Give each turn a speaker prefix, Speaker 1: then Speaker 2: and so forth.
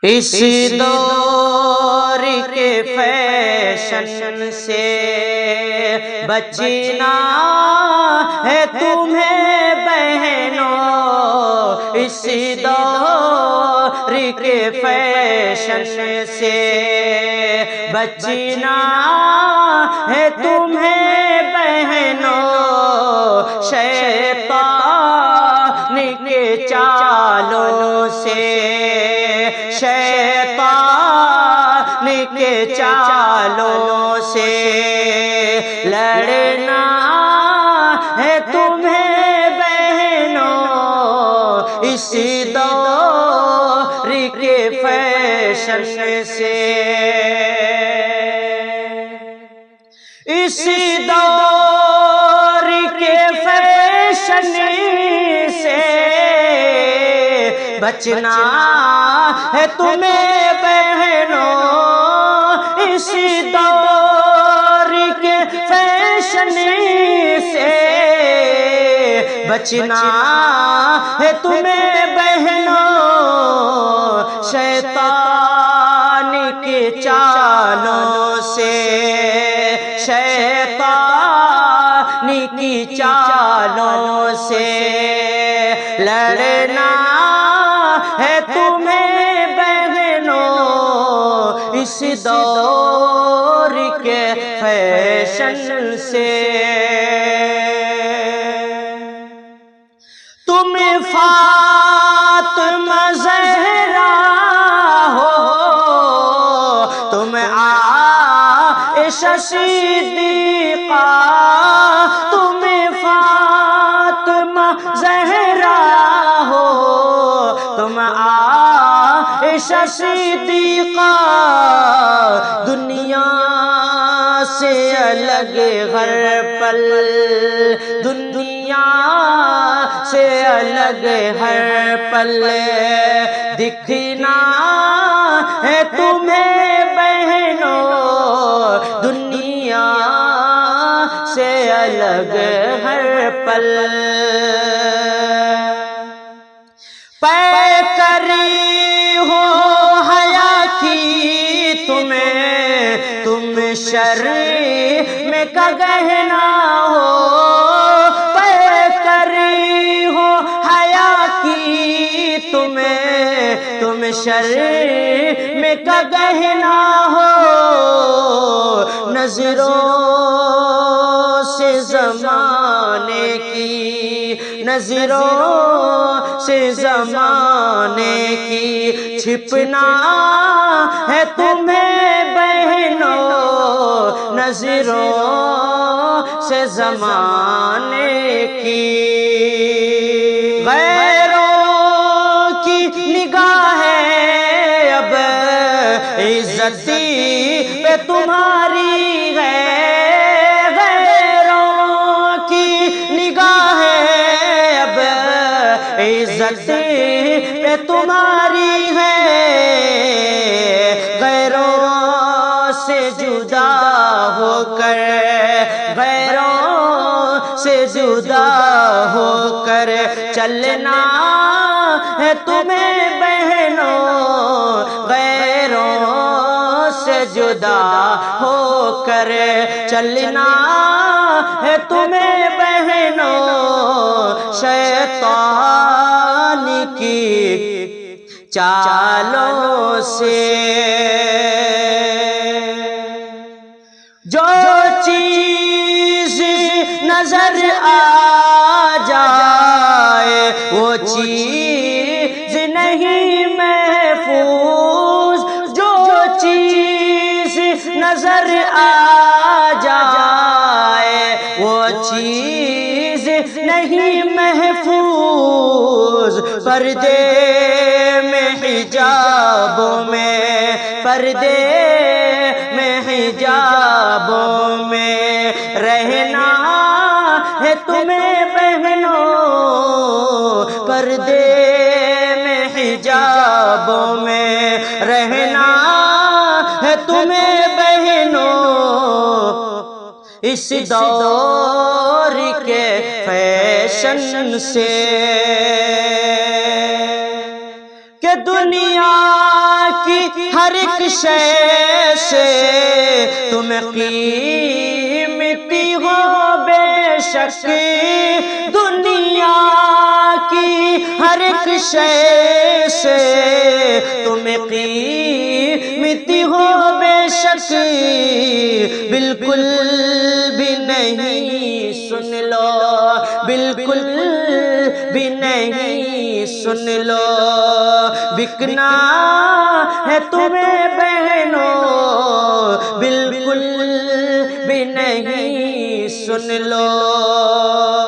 Speaker 1: اس دور کے فیشن سے بچنا ہے تمہیں بہنوں، اس دور کے فیشن سے بچنا ہے تمہیں بہنوں، شیطان کے چالوں سے، شیطان کے چالوں سے لڑنا ہے تمہیں بہنوں، اس دور کے فیشن سے، اس دور کے فیشن سے بچنا ہے تمہیں بہنوں، اس دور کے فیشن سے بچنا ہے تمہیں بہنوں، شیطان کے چالوں سے، شیطان کی چالوں سے لڑنا ہے تمہیں بہنوں، اس دور کے فیشن سے، تم فاطمہ زہرا ہو، تم عائشہ صدیقہ، تم فاطمہ زہرا ہو، تم عائشہ صدیقہ، دنیا سے الگ ہر پل، دنیا سے الگ ہر پل دکھنا ہے تمہیں بہنوں، دنیا سے الگ ہر پل پیکری ہو حیا کی تمہیں، تم شر میں کا گہنا ہو، پیکری ہو حیا کی تمہیں، تم شر میں کا گہنا ہو، نظروں سے زمانے کی، نظروں سے زمانے کی چھپنا ہے تمہیں بہنوں، نظروں سے زمانے کی، غیروں کی نگاہ ہے اب عزتی پہ تمہاری ہے، غیروں کی نگاہ ہے اب عزت پہ تمہاری ہے، غیروں سے جدا ہو کر، غیروں سے جدا ہو کر چلنا ہے تمہیں بہنوں، غیروں سے جدا ہو کر چلنا ہے تمہیں بہنوں، شیطان کی چالوں سے، جو چیز نظر آ جائے وہ چیز نہیں محفوظ، جو چیز نظر آ جائے وہ چیز نہیں محفوظ، پردے میں حجابوں میں، پردے میں حجابوں میں رہنا ہے تمہیں بہنوں، پردے میں حجابوں میں رہنا ہے تمہیں بہنوں، اس دور کے فیشن سے، کہ دنیا ہر ایک شے سے تم قیمتی ہو بے شک دنیا کی ہر ایک شے سے تم قیمتی ہو بے شک بالکل بھی نہیں سن لو بالکل بھی نہیں سن لو بکنا ہے تمہیں بہنوں بالکل بھی نہیں سن لو